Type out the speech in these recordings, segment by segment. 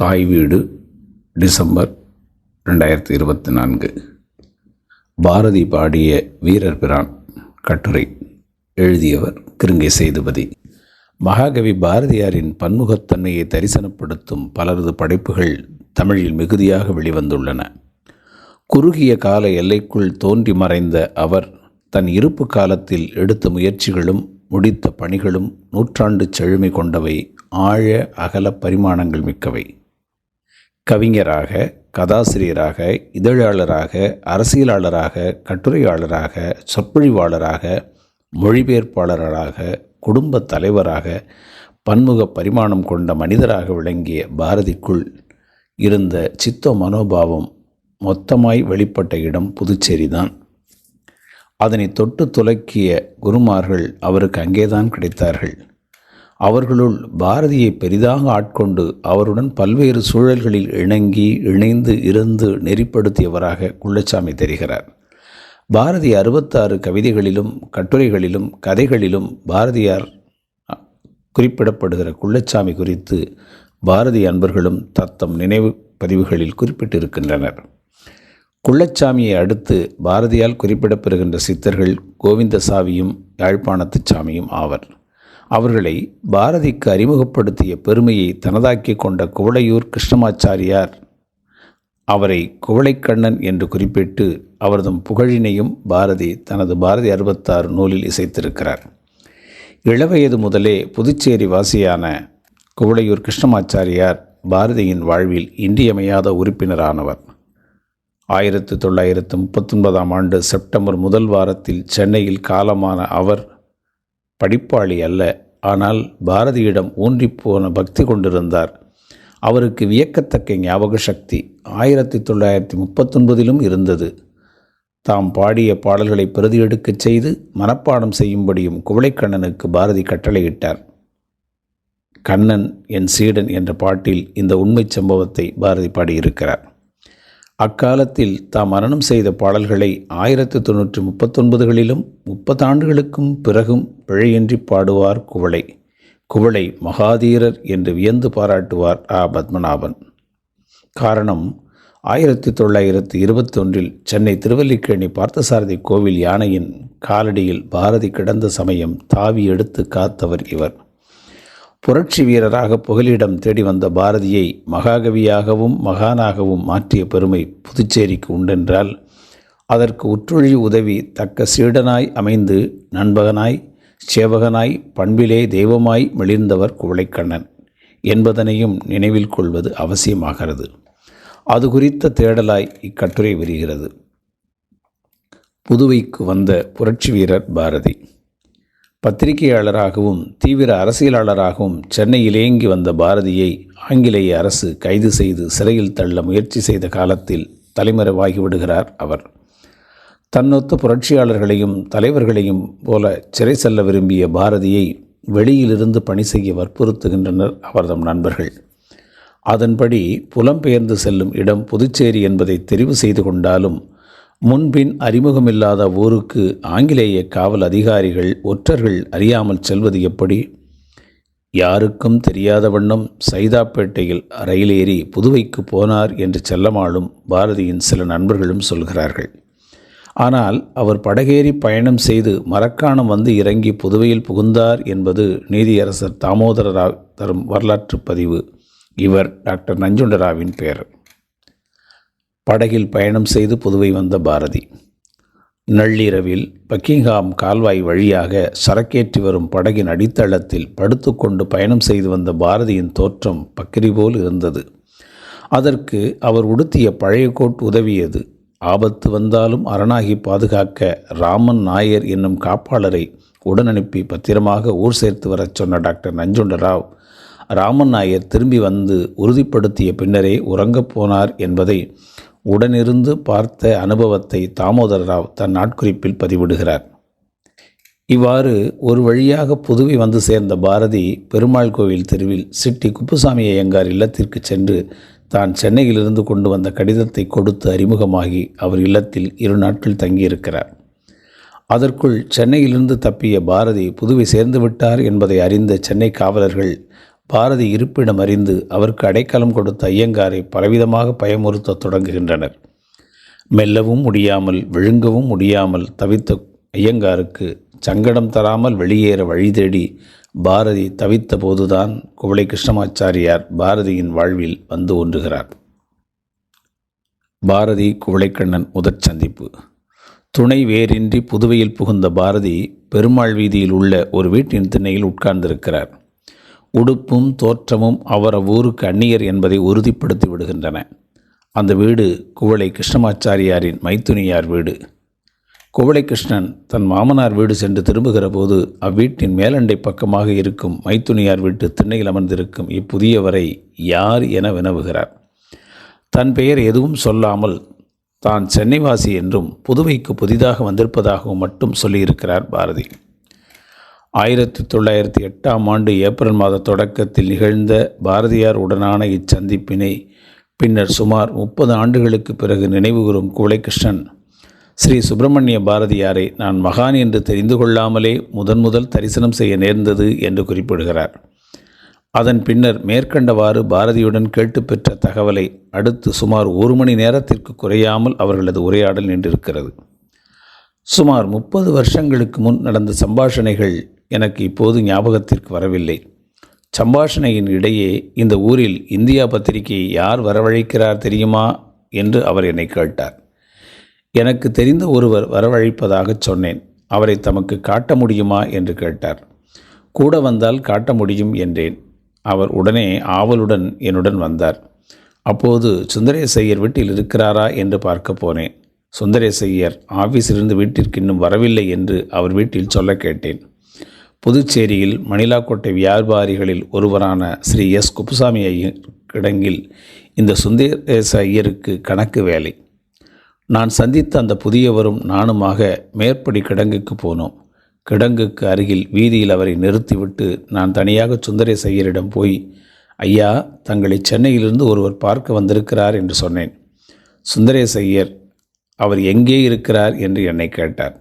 தாய் வீடு டிசம்பர் 2024. பாரதி பாடிய வீரர் பிரான் கட்டுரை எழுதியவர் கிருங்கை சேதுபதி. மகாகவி பாரதியாரின் பன்முகத்தன்மையை தரிசனப்படுத்தும் பலரது படைப்புகள் தமிழில் மிகுதியாக வெளிவந்துள்ளன. குறுகிய கால எல்லைக்குள் தோன்றி மறைந்த அவர் தன் இருப்பு காலத்தில் எடுத்த முயற்சிகளும் முடித்த பணிகளும் நூற்றாண்டு செழுமை கொண்டவை, ஆழ அகல பரிமாணங்கள் மிக்கவை. கவிஞராக, கதாசிரியராக, இதழாளராக, அரசியலாளராக, கட்டுரையாளராக, சொற்பொழிவாளராக, மொழிபெயர்ப்பாளராக, குடும்ப தலைவராக, பன்முக பரிமாணம் கொண்ட மனிதராக விளங்கிய பாரதிக்குள் இருந்த சித்த மனோபாவம் மொத்தமாய் வெளிப்பட்ட இடம் புதுச்சேரிதான். அதனை தொட்டு துலக்கிய குருமார்கள் அவருக்கு அங்கேதான் கிடைத்தார்கள். அவர்களுள் பாரதியை பெரிதாக ஆட்கொண்டு அவருடன் பல்வேறு சூழல்களில் இணைந்து இருந்து நெறிப்படுத்தியவராக குள்ளச்சாமி தெரிகிறார். பாரதி 66 கவிதைகளிலும் கட்டுரைகளிலும் கதைகளிலும் பாரதியார் குறிப்பிடப்படுகிற குள்ளச்சாமி குறித்து பாரதி அன்பர்களும் தத்தம் நினைவு பதிவுகளில் குறிப்பிட்டிருக்கின்றனர். குள்ளச்சாமியை அடுத்து பாரதியால் குறிப்பிடப்பெறுகின்ற சித்தர்கள் கோவிந்தசாமியும் யாழ்ப்பாணத்து சாமியும் ஆவர். அவர்களை பாரதிக்கு அறிமுகப்படுத்திய பெருமையை தனதாக்கி கொண்ட குவளையூர் கிருஷ்ணமாச்சாரியார் அவரை குவளைக்கண்ணன் என்று குறிப்பிட்டு அவரது புகழினையும் பாரதி தனது பாரதி 66 நூலில் இசைத்திருக்கிறார். இளவயது முதலே புதுச்சேரி வாசியான குவளையூர் கிருஷ்ணமாச்சாரியார் பாரதியின் வாழ்வில் இன்றியமையாத உறுப்பினரானவர். 1939 செப்டம்பர் முதல் வாரத்தில் சென்னையில் காலமான அவர் படிப்பாளி அல்ல, ஆனால் பாரதியிடம் ஊன்றிப்போன பக்தி கொண்டிருந்தார். அவருக்கு வியக்கத்தக்க ஞாபக சக்தி 1939 இருந்தது. தாம் பாடிய பாடல்களை பிரதியெடுக்கச் செய்து மனப்பாடம் செய்யும்படியும் குவளைக்கண்ணனுக்கு பாரதி கட்டளையிட்டார். கண்ணன் என் சீடன் என்ற பாட்டில் இந்த உண்மை சம்பவத்தை பாரதி பாடியிருக்கிறார். அக்காலத்தில் தாம் மரணம் செய்த பாடல்களை 1939களிலும் 30 ஆண்டுகளுக்கும் பிறகும் பிழையின்றி பாடுவார் குவளை மகாதீரர் என்று வியந்து பாராட்டுவார் பத்மநாபன். காரணம், 1921 சென்னை திருவல்லிக்கேணி பார்த்தசாரதி கோவில் யானையின் காலடியில் பாரதி கிடந்த சமயம் தாவி எடுத்து காத்தவர் இவர். புரட்சி வீரராக புகலிடம் தேடி வந்த பாரதியை மகாகவியாகவும் மகானாகவும் மாற்றிய பெருமை புதுச்சேரிக்கு உண்டென்றால் அதற்கு உற்றொழி உதவி தக்க சீடனாய் அமைந்து நண்பகனாய் சேவகனாய் பண்பிலே தெய்வமாய் மிளிர்ந்தவர் குவளைக்கண்ணன் என்பதனையும் நினைவில் கொள்வது அவசியமாகிறது. அது குறித்த தேடலாய் இக்கட்டுரை விரிகிறது. புதுவைக்கு வந்த புரட்சி வீரர் பாரதி பத்திரிகையாளராகவும் தீவிர அரசியலாளராகவும் சென்னையிலேங்கி வந்த பாரதியை ஆங்கிலேய அரசு கைது செய்து சிறையில் தள்ள முயற்சி செய்த காலத்தில் தலைமறைவாகிவிடுகிறார் அவர். தன்னொத்த புரட்சியாளர்களையும் தலைவர்களையும் போல சிறை செல்ல விரும்பிய பாரதியை வெளியிலிருந்து பணி செய்ய வற்புறுத்துகின்றனர் அவர்தம் நண்பர்கள். அதன்படி புலம்பெயர்ந்து செல்லும் இடம் புதுச்சேரி என்பதை தெரிவு செய்து கொண்டாலும் முன்பின் அறிமுகமில்லாத ஊருக்கு ஆங்கிலேய காவல் அதிகாரிகள் ஒற்றர்கள் அறியாமல் செல்வது எப்படி? யாருக்கும் தெரியாத வண்ணம் சைதாப்பேட்டையில் ரயிலேறி புதுவைக்கு போனார் என்று செல்லமாளும் பாரதியின் சில நண்பர்களும் சொல்கிறார்கள். ஆனால் அவர் படகேறி பயணம் செய்து மரக்காணம் வந்து இறங்கி புதுவையில் புகுந்தார் என்பது நீதியரசர் தாமோதர ராவ் தரும் வரலாற்று பதிவு. இவர் டாக்டர் நஞ்சுண்டராவின் பேரர். படகில் பயணம் செய்து புதுவை வந்த பாரதி நள்ளிரவில் பக்கிங்ஹாம் கால்வாய் வழியாக சரக்கேற்றி வரும் படகின் அடித்தளத்தில் படுத்துக்கொண்டு பயணம் செய்து வந்த பாரதியின் தோற்றம் பக்கிரி போல் இருந்தது. அதற்கு அவர் உடுத்திய பழைய கோட் உதவியது. ஆபத்து வந்தாலும் அரணாகி பாதுகாக்க ராமன் நாயர் என்னும் காப்பாளரை உடன் அனுப்பி பத்திரமாக ஊர் சேர்த்து வரச் சொன்ன டாக்டர் நஞ்சுண்டராவ் ராமன் நாயர் திரும்பி வந்து உறுதிப்படுத்திய பின்னரே உறங்கப் போனார் என்பதை உடனிருந்து பார்த்த அனுபவத்தை தாமோதர ராவ் தன் நாட்குறிப்பில் பதிவிடுகிறார். இவ்வாறு ஒரு வழியாக புதுவை வந்து சேர்ந்த பாரதி பெருமாள் கோவில் தெருவில் சிட்டி குப்புசாமி ஐயங்கார் இல்லத்திற்கு சென்று தான் சென்னையிலிருந்து கொண்டு வந்த கடிதத்தை கொடுத்து அறிமுகமாகி அவர் இல்லத்தில் 2 நாட்கள் தங்கியிருக்கிறார். அதற்குள் சென்னையிலிருந்து தப்பிய பாரதி புதுவை சேர்ந்து விட்டார் என்பதை அறிந்த சென்னை காவலர்கள் பாரதி இருப்பிடம் அறிந்து அவருக்கு அடைக்கலம் கொடுத்த ஐயங்காரை பலவிதமாக பயமுறுத்தத் தொடங்குகின்றனர். மெல்லவும் முடியாமல் விழுங்கவும் முடியாமல் தவித்த ஐயங்காருக்கு சங்கடம் தராமல் வெளியேற வழி தேடி பாரதி தவித்த போதுதான் குவளை கிருஷ்ணமாச்சாரியார் பாரதியின் வாழ்வில் வந்து ஒன்றுகிறார். பாரதி குவளைக்கண்ணன் முதற் சந்திப்பு. துணை வேறின்றி புதுவையில் புகுந்த பாரதி பெருமாள் வீதியில் உள்ள ஒரு வீட்டின் திண்ணையில் உட்கார்ந்திருக்கிறார். உடுப்பும் தோற்றமும் அவர் அவ்வூருக்கு அந்நியர் என்பதை உறுதிப்படுத்தி விடுகின்றன. அந்த வீடு குவளை கிருஷ்ணமாச்சாரியாரின் மைத்துனியார் வீடு. குவளை கிருஷ்ணன் தன் மாமனார் வீடு சென்று திரும்புகிற போது அவ்வீட்டின் மேலண்டை பக்கமாக இருக்கும் மைத்துனியார் வீட்டு திண்ணையில் அமர்ந்திருக்கும் இப்புதியவரை யார் என வினவுகிறார். தன் பெயர் எதுவும் சொல்லாமல் தான் சென்னைவாசி என்றும் புதுவைக்கு புதிதாக வந்திருப்பதாகவும் மட்டும் சொல்லியிருக்கிறார் பாரதி. 1908 ஏப்ரல் மாத தொடக்கத்தில் நிகழ்ந்த பாரதியார் உடனான இச்சந்திப்பினை பின்னர் சுமார் 30 ஆண்டுகளுக்கு பிறகு நினைவுகூரும் குவளைகிருஷ்ணன், ஸ்ரீ சுப்பிரமணிய பாரதியாரை நான் மகான் என்று தெரிந்து கொள்ளாமலே முதல் தரிசனம் செய்ய நேர்ந்தது என்று குறிப்பிடுகிறார். அதன் பின்னர் மேற்கண்டவாறு பாரதியுடன் கேட்டு பெற்ற தகவலை அடுத்து சுமார் 1 மணி நேரத்திற்கு குறையாமல் அவர்களது உரையாடல் நின்றிருக்கிறது. சுமார் 30 வருஷங்களுக்கு முன் நடந்த சம்பாஷணைகள் எனக்கு இப்போது ஞாபகத்திற்கு வரவில்லை. சம்பாஷணையின் இடையே, இந்த ஊரில் இந்தியா பத்திரிகையை யார் வரவழைக்கிறார் தெரியுமா என்று அவர் என்னை கேட்டார். எனக்கு தெரிந்த ஒருவர் வரவழைப்பதாக சொன்னேன். அவரை தமக்கு காட்ட முடியுமா என்று கேட்டார். கூட வந்தால் காட்ட முடியும் என்றேன். அவர் உடனே ஆவலுடன் என்னுடன் வந்தார். அப்போது சுந்தரேசையர் வீட்டில் இருக்கிறாரா என்று பார்க்க போனேன். சுந்தரேசையர் ஆஃபீஸிலிருந்து வீட்டிற்கு இன்னும் வரவில்லை என்று அவர் வீட்டில் சொல்ல கேட்டேன். புதுச்சேரியில் மணிலாக்கோட்டை வியாபாரிகளில் ஒருவரான ஸ்ரீ எஸ் குப்புசாமி ஐயர் கிடங்கில் இந்த சுந்தரேச ஐயருக்கு கணக்கு வேலை. நான் சந்தித்த அந்த புதியவரும் நானுமாக மேற்படி கிடங்குக்கு போனோம். கிடங்குக்கு அருகில் வீதியில் அவரை நிறுத்திவிட்டு நான் தனியாக சுந்தரேச ஐயரிடம் போய், ஐயா, தங்களை சென்னையிலிருந்து ஒருவர் பார்க்க வந்திருக்கிறார் என்று சொன்னேன். சுந்தரேச ஐயர், அவர் எங்கே இருக்கிறார் என்று என்னை கேட்டார்.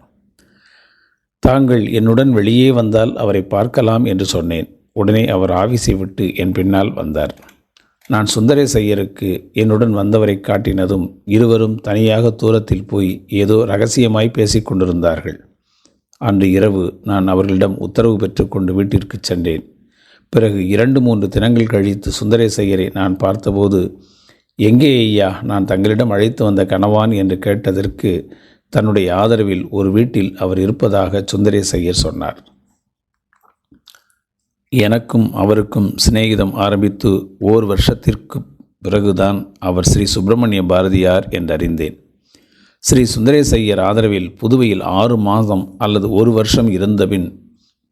தாங்கள் என்னுடன் வெளியே வந்தால் அவரை பார்க்கலாம் என்று சொன்னேன். உடனே அவர் ஆஃபீஸை விட்டு என் பின்னால் வந்தார். நான் சுந்தரேச ஐயருக்கு என்னுடன் வந்தவரை காட்டினதும் இருவரும் தனியாக தூரத்தில் போய் ஏதோ ரகசியமாய் பேசிக்கொண்டிருந்தார்கள். அன்று இரவு நான் அவர்களிடம் உத்தரவு பெற்றுக்கொண்டு வீட்டிற்கு சென்றேன். பிறகு 2-3 தினங்கள் கழித்து சுந்தரேச ஐயரை நான் பார்த்தபோது, எங்கே ஐயா, நான் தங்களிடம் அழைத்து வந்த கணவான் என்று கேட்டதற்கு தன்னுடைய ஆதரவில் ஒரு வீட்டில் அவர் இருப்பதாக சுந்தரேச ஐயர் சொன்னார். எனக்கும் அவருக்கும் சிநேகிதம் ஆரம்பித்து 1 வருஷத்திற்கு பிறகுதான் அவர் ஸ்ரீ சுப்பிரமணிய பாரதியார் என்றறிந்தேன். ஸ்ரீ சுந்தரேச ஐயர் ஆதரவில் புதுவையில் 6 மாதம் அல்லது 1 வருஷம் இருந்தபின்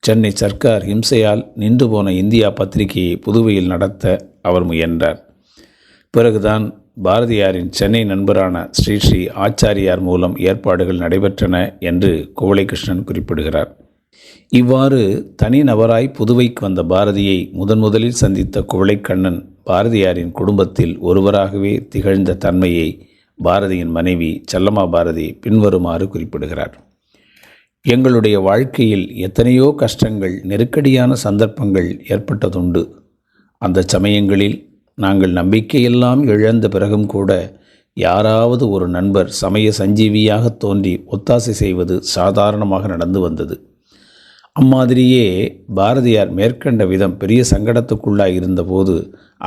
சென்னை சர்க்கார் ஹிம்சையால் நின்று போன இந்தியா பத்திரிகையை புதுவையில் நடத்த அவர் முயன்றார். பிறகுதான் பாரதியாரின் சென்னை நண்பரான ஸ்ரீ ஆச்சாரியார் மூலம் ஏற்பாடுகள் நடைபெற்றன என்று குவளைகிருஷ்ணன் குறிப்பிடுகிறார். இவ்வாறு தனி நபராய் புதுவைக்கு வந்த பாரதியை முதலில் சந்தித்த குவளைக்கண்ணன் பாரதியாரின் குடும்பத்தில் ஒருவராகவே திகழ்ந்த தன்மையை பாரதியின் மனைவி செல்லம்மா பாரதி பின்வருமாறு குறிப்பிடுகிறார். எங்களுடைய வாழ்க்கையில் எத்தனையோ கஷ்டங்கள், நெருக்கடியான சந்தர்ப்பங்கள் ஏற்பட்டதுண்டு. அந்த சமயங்களில் நாங்கள் நம்பிக்கையெல்லாம் இழந்த பிறகும் கூட யாராவது ஒரு நண்பர் சமய சஞ்சீவியாக தோன்றி ஒத்தாசை செய்வது சாதாரணமாக நடந்து வந்தது. அம்மாதிரியே பாரதியார் மேற்கண்ட விதம் பெரிய சங்கடத்துக்குள்ளாய் இருந்தபோது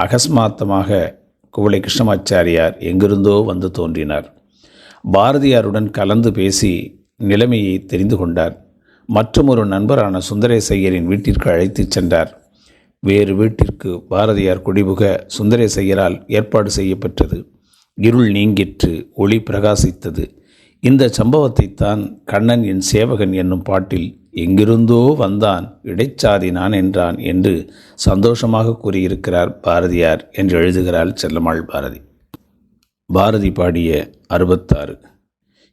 அகஸ்மாத்தமாக குவளை கிருஷ்ணமாச்சாரியார் எங்கிருந்தோ வந்து தோன்றினார். பாரதியாருடன் கலந்து பேசி நிலைமையை தெரிந்து கொண்டார். மற்றொரு நண்பரான சுந்தரேச ஐயரின் வீட்டிற்கு அழைத்துச் சென்றார். வேறு வீட்டிற்கு பாரதியார் குடிபுக சுந்தரேச ஐயரால் ஏற்பாடு செய்யப்பட்டது. இருள் நீங்கிற்று, ஒளி பிரகாசித்தது. இந்த சம்பவத்தைத்தான் கண்ணன் என் சேவகன் என்னும் பாட்டில் எங்கிருந்தோ வந்தான், இடைச்சாதி நான் என்றான் என்று சந்தோஷமாக கூறியிருக்கிறார் பாரதியார் என்று எழுதுகிறாள் செல்லம்மாள் பாரதி. பாரதி பாடிய 66.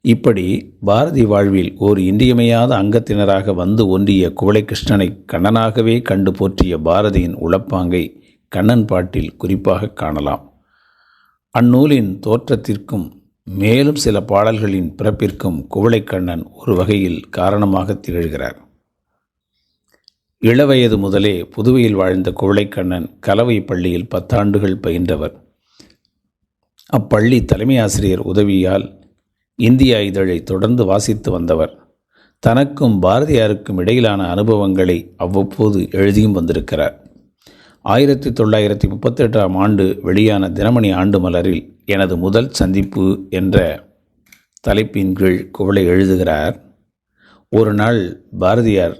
இப்படி பாரதி வாழ்வில் ஓர் இன்றியமையாத அங்கத்தினராக வந்து ஒன்றிய குவளைகிருஷ்ணனை கண்ணனாகவே கண்டு போற்றிய பாரதியின் உளப்பாங்கை கண்ணன் பாட்டில் குறிப்பாக காணலாம். அந்நூலின் தோற்றத்திற்கும் மேலும் சில பாடல்களின் பிறப்பிற்கும் குவளைக்கண்ணன் ஒரு வகையில் காரணமாக திகழ்கிறார். இளவயது முதலே புதுவையில் வாழ்ந்த குவளைக்கண்ணன் கலவை பள்ளியில் 10 ஆண்டுகள் பயின்றவர். அப்பள்ளி தலைமை ஆசிரியர் உதவியால் இந்தியா இதழை தொடர்ந்து வாசித்து வந்தவர். தனக்கும் பாரதியாருக்கும் இடையிலான அனுபவங்களை அவ்வப்போது எழுதியும் வந்திருக்கிறார். 1938ஆம் ஆண்டு வெளியான தினமணி ஆண்டு மலரில் எனது முதல் சந்திப்பு என்ற தலைப்பின் கீழ் குவளை எழுதுகிறார். ஒரு நாள் பாரதியார்,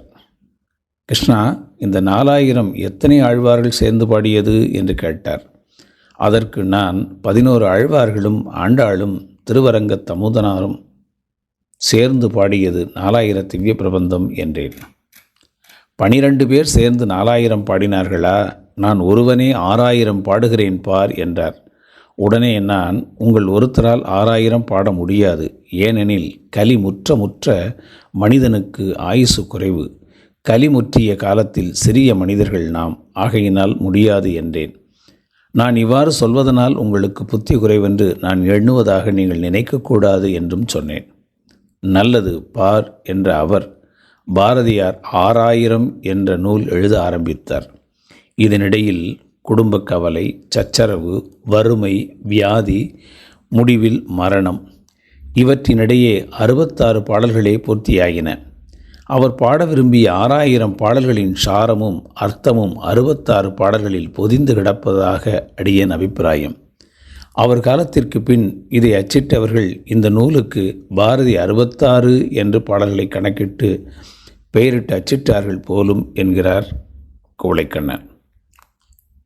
கிருஷ்ணா, இந்த 4000 எத்தனை ஆழ்வார்கள் சேர்ந்து பாடியது என்று கேட்டார். அதற்கு நான் 11 ஆழ்வார்களும் ஆண்டாளும் திருவரங்க தமுதனாரும் சேர்ந்து பாடியது 4000 திவ்ய பிரபந்தம் என்றேன். 12 பேர் சேர்ந்து 4000 பாடினார்களா? நான் ஒருவனே 6000 பாடுகிறேன் பார் என்றார். உடனே நான், உங்கள் ஒருத்தரால் 6000 பாட முடியாது. ஏனெனில் கலிமுற்ற மனிதனுக்கு ஆயுசு குறைவு. கலிமுற்றிய காலத்தில் சிறிய மனிதர்கள் நாம், ஆகையினால் முடியாது என்றேன். நான் இவ்வாறு சொல்வதனால் உங்களுக்கு புத்தி குறைவென்று நான் எண்ணுவதாக நீங்கள் நினைக்கக்கூடாது என்றும் சொன்னேன். நல்லது பார் என்ற அவர் பாரதியார் 6000 என்ற நூல் எழுத ஆரம்பித்தார். இதனிடையில் குடும்ப கவலை, சச்சரவு, வறுமை, வியாதி, முடிவில் மரணம், இவற்றினிடையே 66 பாடல்களே பூர்த்தியாகின. அவர் பாட விரும்பிய 6000 பாடல்களின் சாரமும் அர்த்தமும் 66 பாடல்களில் பொதிந்து கிடப்பதாக அடியேன் அபிப்பிராயம். அவர் காலத்திற்கு பின் இதை அச்சிட்டவர்கள் இந்த நூலுக்கு பாரதி 66 என்று பாடல்களை கணக்கிட்டு பெயரிட்டு அச்சிட்டார்கள் போலும் என்கிறார் குவளைக்கண்ணன்.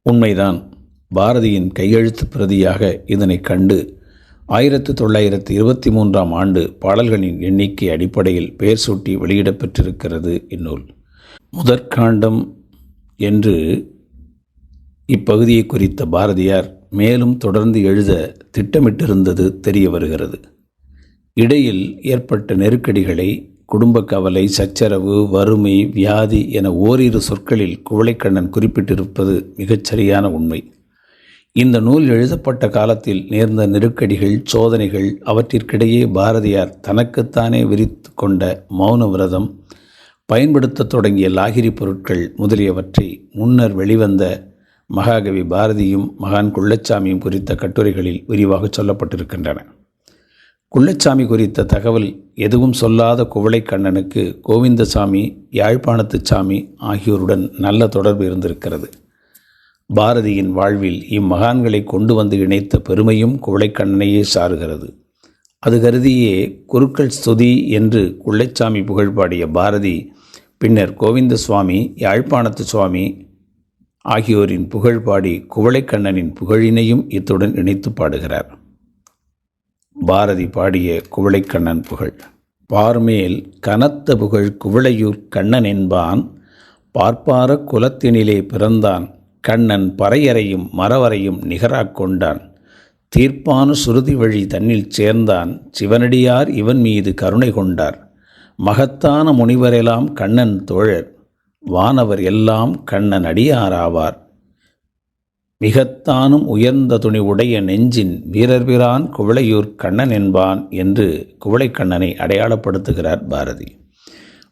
உண்மைதான். பாரதியின் கையெழுத்து பிரதியாக இதனை கண்டு 1923ஆம் ஆண்டு பாடல்களின் எண்ணிக்கை அடிப்படையில் பெயர் சூட்டி வெளியிடப்பெற்றிருக்கிறது இந்நூல். முதற்காண்டம் என்று இப்பகுதியை குறித்த பாரதியார் மேலும் தொடர்ந்து எழுத திட்டமிட்டிருந்தது தெரிய வருகிறது. இடையில் ஏற்பட்ட நெருக்கடிகளை குடும்ப கவலை, சச்சரவு, வறுமை, வியாதி என ஓரிரு சொற்களில் குவளைக்கண்ணன் குறிப்பிட்டிருப்பது மிகச்சரியான உண்மை. இந்த நூல் எழுதப்பட்ட காலத்தில் நேர்ந்த நெருக்கடிகள், சோதனைகள், அவற்றிற்கிடையே பாரதியார் தனக்குத்தானே விரித்து கொண்ட மௌன விரதம், பயன்படுத்த தொடங்கிய லாகிரி பொருட்கள் முதலியவற்றை முன்னர் வெளிவந்த மகாகவி பாரதியும் மகான் குள்ளச்சாமியும் குறித்த கட்டுரைகளில் விரிவாக சொல்லப்பட்டிருக்கின்றன. குள்ளச்சாமி குறித்த தகவல் எதுவும் சொல்லாத குவளைக்கண்ணனுக்கு கோவிந்தசாமி, யாழ்ப்பாணத்து சாமி ஆகியோருடன் நல்ல தொடர்பு இருந்திருக்கிறது. பாரதியின் வாழ்வில் இம்மகான்களை கொண்டு வந்து இணைத்த பெருமையும் குவளைக்கண்ணனையே சாருகிறது. அது கருதியே குருக்கள் ஸ்துதி என்று குள்ளச்சாமி புகழ்பாடிய பாரதி பின்னர் கோவிந்த சுவாமி, யாழ்ப்பாணத்து சுவாமி ஆகியோரின் புகழ்பாடி குவளைக்கண்ணனின் புகழினையும் இத்துடன் இணைத்து பாடுகிறார். பாரதி பாடிய குவளைக்கண்ணன் புகழ். பார்மேல் கனத்த புகழ் குவளையூர் கண்ணன் என்பான், பார்ப்பார குலத்தினிலே பிறந்தான், கண்ணன் பறையறையும் மரவரையும் நிகராக் கொண்டான், தீர்ப்பான சுருதி வழி தன்னில் சேர்ந்தான், சிவனடியார் இவன் மீது கருணை கொண்டார், மகத்தான முனிவரெல்லாம் கண்ணன் தோழர், வானவர் எல்லாம் கண்ணன் அடியாராவார், மிகத்தானும் உயர்ந்த துணி உடைய நெஞ்சின் வீரர்பிரான் குவளையூர் கண்ணன் என்பான் என்று குவளைக்கண்ணனை அடையாளப்படுத்துகிறார் பாரதி.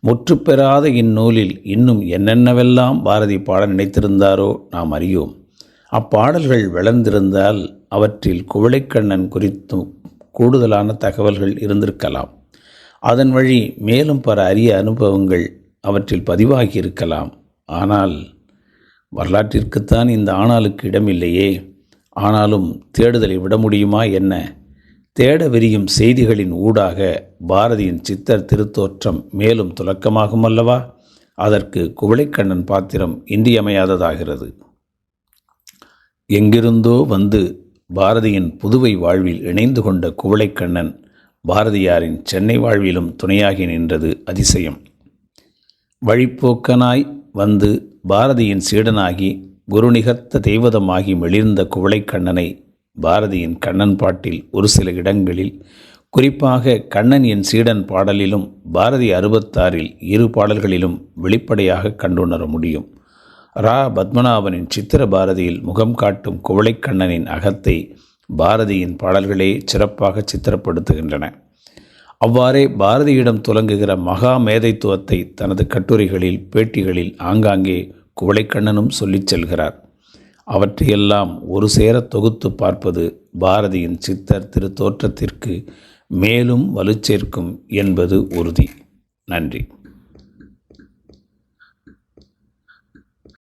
முற்றுப்பெறாத இந்நூலில் இன்னும் என்னென்னவெல்லாம் பாரதி பாட நினைத்திருந்தாரோ நாம் அறியோம். அப்பாடல்கள் வளர்ந்திருந்தால் அவற்றில் குவளைக்கண்ணன் குறித்தும் கூடுதலான தகவல்கள் இருந்திருக்கலாம். அதன் வழி மேலும் பல அரிய அனுபவங்கள் அவற்றில் பதிவாகி இருக்கலாம். ஆனால் வரலாற்றிற்குத்தான் இந்த ஆனாலுக்கு இடமில்லையே. ஆனாலும் தேடுதலை விட முடியுமா என்ன? தேட விரியும் செய்திகளின் ஊடாக பாரதியின் சித்தர் திருத்தோற்றம் மேலும் துலக்கமாகும் அல்லவா? அதற்கு குவளைக்கண்ணன் பாத்திரம் இன்றியமையாததாகிறது. எங்கிருந்தோ வந்து பாரதியின் புதுவை வாழ்வில் இணைந்து கொண்ட குவளைக்கண்ணன் பாரதியாரின் சென்னை வாழ்விலும் துணையாகி நின்றது அதிசயம். வழிப்போக்கனாய் வந்து பாரதியின் சீடனாகி குருநிகர்த்த தெய்வதமாகி மெளிர்ந்த குவளைக்கண்ணனை பாரதியின் கண்ணன் பாட்டில் ஒரு சில இடங்களில், குறிப்பாக கண்ணன் என் சீடன் பாடலிலும் பாரதி 66இல் 2 பாடல்களிலும் வெளிப்படையாக கண்டுணர முடியும். பத்மநாபனின் சித்திர பாரதியில் முகம் காட்டும் குவளைக்கண்ணனின் அகத்தை பாரதியின் பாடல்களே சிறப்பாக சித்திரப்படுத்துகின்றன. அவ்வாறே பாரதியிடம் துலங்குகிற மகா மேதைத்துவத்தை தனது கட்டுரைகளில், பேட்டிகளில் ஆங்காங்கே குவளைக்கண்ணனும் சொல்லிச் செல்கிறார். அவற்றையெல்லாம் ஒரு சேர தொகுத்து பார்ப்பது பாரதியின் சித்தர் திரு தோற்றத்திற்கு மேலும் வலுச்சேர்க்கும் என்பது உறுதி. நன்றி.